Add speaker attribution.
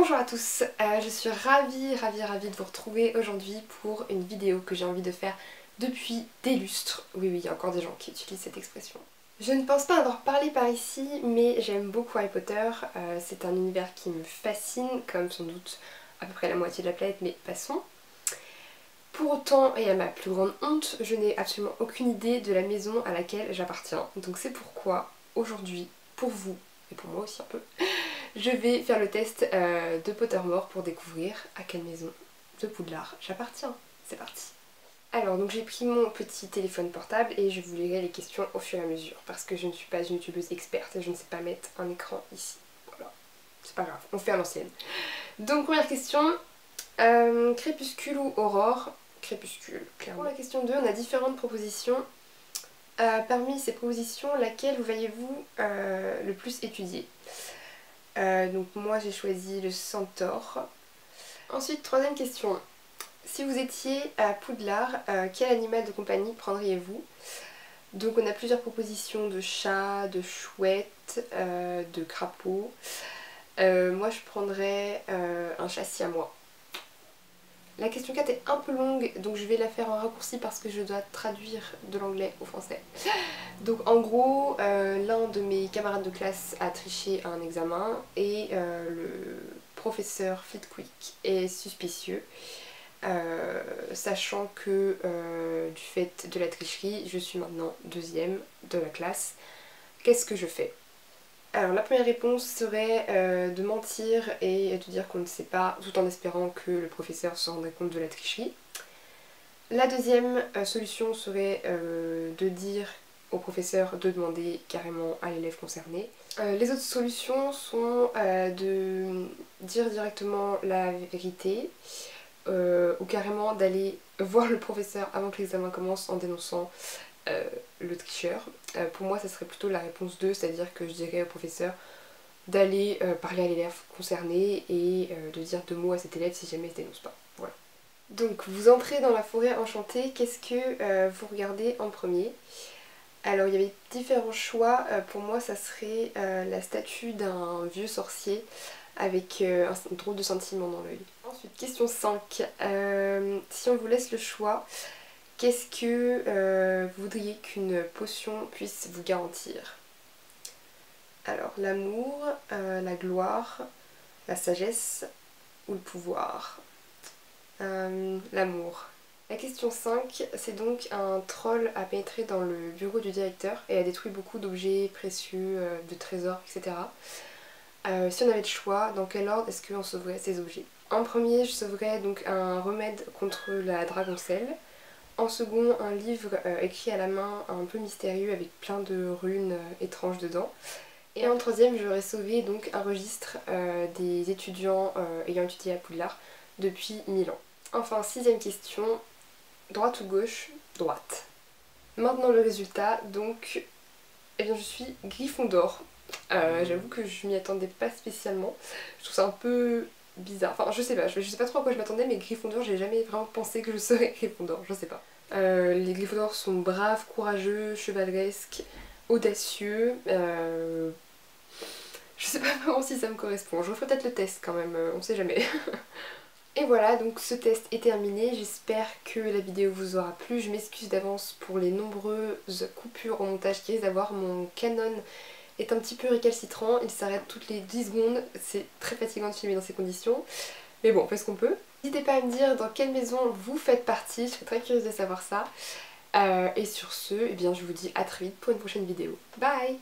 Speaker 1: Bonjour à tous, je suis ravie de vous retrouver aujourd'hui pour une vidéo que j'ai envie de faire depuis des lustres. Oui, il y a encore des gens qui utilisent cette expression. Je ne pense pas avoir parlé par ici, mais j'aime beaucoup Harry Potter. C'est un univers qui me fascine, comme sans doute à peu près la moitié de la planète, mais passons. Pour autant, et à ma plus grande honte, je n'ai absolument aucune idée de la maison à laquelle j'appartiens. Donc c'est pourquoi, aujourd'hui, pour vous, et pour moi aussi un peu, je vais faire le test de Pottermore pour découvrir à quelle maison de Poudlard j'appartiens. C'est parti. Alors donc j'ai pris mon petit téléphone portable et je vous lirai les questions au fur et à mesure parce que je ne suis pas une youtubeuse experte et je ne sais pas mettre un écran ici. Voilà, c'est pas grave, on fait à l'ancienne. Donc première question, crépuscule ou aurore? Crépuscule, clairement. Pour la question 2, on a différentes propositions. Parmi ces propositions, laquelle vous voyez-vous le plus étudier? Donc moi j'ai choisi le centaure. Ensuite, troisième question. Si vous étiez à Poudlard, quel animal de compagnie prendriez-vous? Donc on a plusieurs propositions de chats, de chouettes, de crapauds. Moi je prendrais un chat siamois. La question 4 est un peu longue, donc je vais la faire en raccourci parce que je dois traduire de l'anglais au français. Donc en gros, l'un de mes camarades de classe a triché à un examen et le professeur Flitwick est suspicieux. Sachant que du fait de la tricherie, je suis maintenant deuxième de la classe. Qu'est-ce que je fais? Alors la première réponse serait de mentir et de dire qu'on ne sait pas, tout en espérant que le professeur se rendrait compte de la tricherie. La deuxième solution serait de dire au professeur de demander carrément à l'élève concerné. Les autres solutions sont de dire directement la vérité ou carrément d'aller voir le professeur avant que l'examen commence en dénonçant le tricheur. Pour moi ça serait plutôt la réponse 2, c'est-à-dire que je dirais au professeur d'aller parler à l'élève concerné et de dire 2 mots à cet élève si jamais il ne se dénonce pas. Voilà. Donc vous entrez dans la forêt enchantée, qu'est-ce que vous regardez en premier? Alors il y avait différents choix, pour moi ça serait la statue d'un vieux sorcier avec un drôle de sentiment dans l'œil. Ensuite, question 5, si on vous laisse le choix, qu'est-ce que vous voudriez qu'une potion puisse vous garantir? Alors l'amour, la gloire, la sagesse ou le pouvoir? L'amour. La question 5, c'est donc un troll a pénétré dans le bureau du directeur et a détruit beaucoup d'objets précieux, de trésors, etc. Si on avait le choix, dans quel ordre est-ce qu'on sauverait ces objets? En premier, je sauverais donc un remède contre la dragoncelle. En second, un livre écrit à la main un peu mystérieux avec plein de runes étranges dedans. Et en troisième, j'aurais sauvé donc un registre des étudiants ayant étudié à Poudlard depuis 1000 ans. Enfin, sixième question, droite ou gauche? Droite. Maintenant le résultat, donc, eh bien je suis Gryffondor. J'avoue que je m'y attendais pas spécialement. Je trouve ça un peu bizarre. Enfin, je sais pas trop à quoi je m'attendais, mais Gryffondor, j'ai jamais vraiment pensé que je serais Gryffondor, je sais pas. Les Gryffondors sont braves, courageux, chevaleresques, audacieux. Je sais pas vraiment si ça me correspond. Je referai peut-être le test quand même, on sait jamais. Et voilà, donc ce test est terminé, j'espère que la vidéo vous aura plu. Je m'excuse d'avance pour les nombreuses coupures au montage qu'il risque d'avoir. Mon Canon est un petit peu récalcitrant, il s'arrête toutes les 10 secondes, c'est très fatigant de filmer dans ces conditions. Mais bon, on fait ce qu'on peut. N'hésitez pas à me dire dans quelle maison vous faites partie, je serais très curieuse de savoir ça. Et sur ce, eh bien, je vous dis à très vite pour une prochaine vidéo. Bye!